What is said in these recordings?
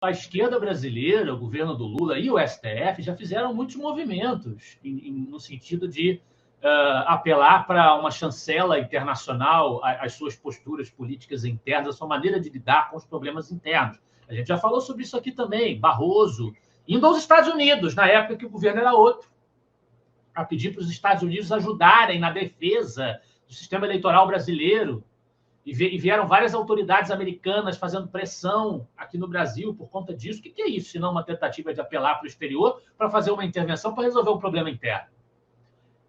A esquerda brasileira, o governo do Lula e o STF já fizeram muitos movimentos no sentido de apelar para uma chancela internacional, as suas posturas políticas internas, a sua maneira de lidar com os problemas internos. A gente já falou sobre isso aqui também. Barroso, indo aos Estados Unidos, na época que o governo era outro, a pedir para os Estados Unidos ajudarem na defesa do sistema eleitoral brasileiro. E vieram várias autoridades americanas fazendo pressão aqui no Brasil por conta disso. O que é isso, se não uma tentativa de apelar para o exterior para fazer uma intervenção para resolver um problema interno?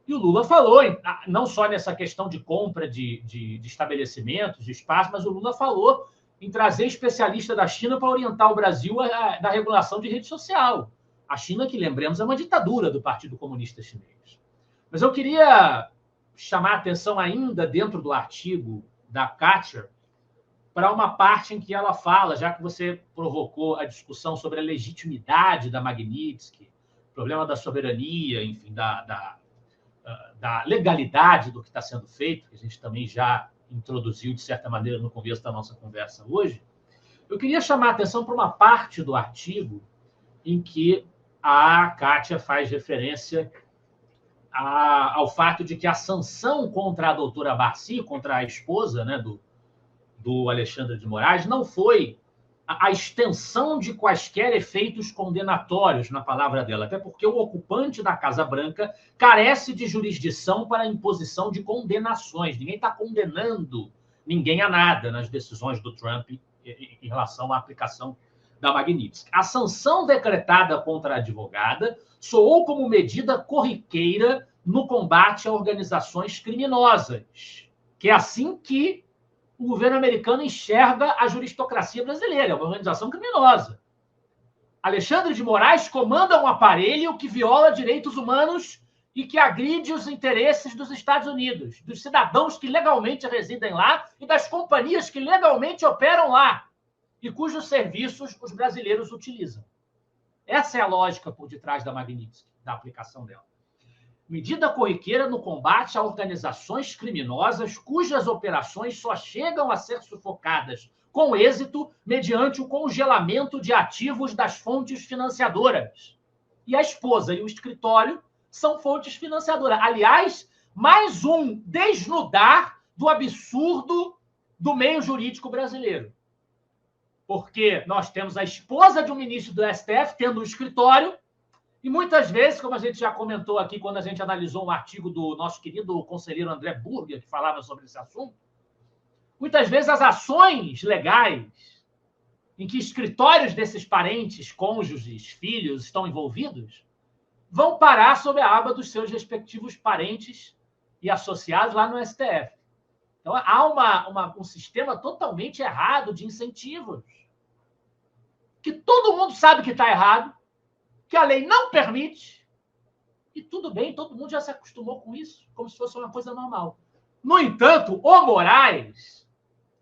E o Lula falou, não só nessa questão de compra de estabelecimentos, de espaço, mas o Lula falou em trazer especialista da China para orientar o Brasil da regulação de rede social. A China, que lembremos, é uma ditadura do Partido Comunista Chinês. Mas eu queria chamar a atenção ainda dentro do artigo da Kátia para uma parte em que ela fala, já que você provocou a discussão sobre a legitimidade da Magnitsky, problema da soberania, enfim, da legalidade do que está sendo feito, que a gente também já introduziu, de certa maneira, no começo da nossa conversa hoje, eu queria chamar a atenção para uma parte do artigo em que a Kátia faz referência ao fato de que a sanção contra a doutora Barcy, contra a esposa, né, do Alexandre de Moraes, não foi a extensão de quaisquer efeitos condenatórios, na palavra dela, até porque o ocupante da Casa Branca carece de jurisdição para a imposição de condenações. Ninguém está condenando ninguém a nada nas decisões do Trump em relação à aplicação da Magnitsky. A sanção decretada contra a advogada soou como medida corriqueira no combate a organizações criminosas, que é assim que o governo americano enxerga a juristocracia brasileira, é uma organização criminosa. Alexandre de Moraes comanda um aparelho que viola direitos humanos e que agride os interesses dos Estados Unidos, dos cidadãos que legalmente residem lá e das companhias que legalmente operam lá e cujos serviços os brasileiros utilizam. Essa é a lógica por detrás da Magnitsky, da aplicação dela. Medida corriqueira no combate a organizações criminosas cujas operações só chegam a ser sufocadas com êxito mediante o congelamento de ativos das fontes financiadoras. E a esposa e o escritório são fontes financiadoras. Aliás, mais um desnudar do absurdo do meio jurídico brasileiro. Porque nós temos a esposa de um ministro do STF tendo um escritório e muitas vezes, como a gente já comentou aqui quando a gente analisou um artigo do nosso querido conselheiro André Burger, que falava sobre esse assunto, muitas vezes as ações legais em que escritórios desses parentes, cônjuges, filhos estão envolvidos, vão parar sob a aba dos seus respectivos parentes e associados lá no STF. Então, há um sistema totalmente errado de incentivos, que todo mundo sabe que está errado, que a lei não permite, e tudo bem, todo mundo já se acostumou com isso, como se fosse uma coisa normal. No entanto, o Moraes,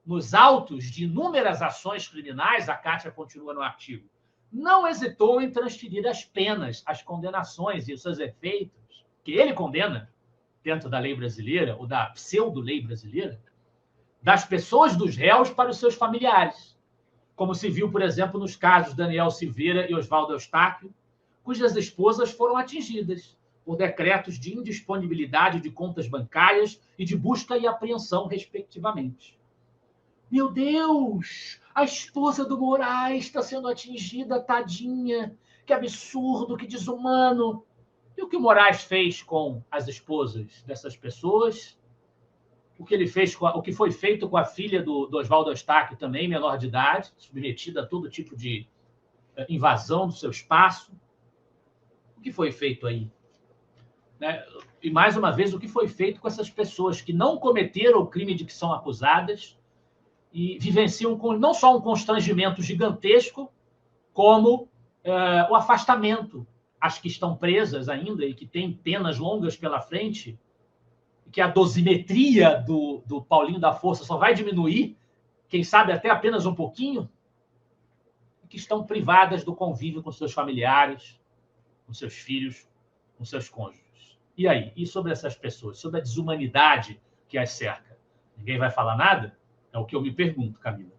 nos autos de inúmeras ações criminais, a Kátia continua no artigo, não hesitou em transferir as penas, as condenações e os seus efeitos, que ele condena, dentro da lei brasileira, ou da pseudo-lei brasileira, das pessoas dos réus para os seus familiares, como se viu, por exemplo, nos casos Daniel Silveira e Oswaldo Eustáquio, cujas esposas foram atingidas por decretos de indisponibilidade de contas bancárias e de busca e apreensão, respectivamente. Meu Deus! A esposa do Moraes está sendo atingida, tadinha! Que absurdo, que desumano! E o que o Moraes fez com as esposas dessas pessoas? O que foi feito com a filha do Oswaldo Eustáquio, também menor de idade, submetida a todo tipo de invasão do seu espaço? O que foi feito aí? Né? E, mais uma vez, o que foi feito com essas pessoas que não cometeram o crime de que são acusadas e vivenciam não só um constrangimento gigantesco, como o afastamento. As que estão presas ainda e que têm penas longas pela frente, e que a dosimetria do Paulinho da Força só vai diminuir, quem sabe até apenas um pouquinho, e que estão privadas do convívio com seus familiares, com seus filhos, com seus cônjuges. E aí? E sobre essas pessoas? Sobre a desumanidade que as cerca? Ninguém vai falar nada? É o que eu me pergunto, Camila.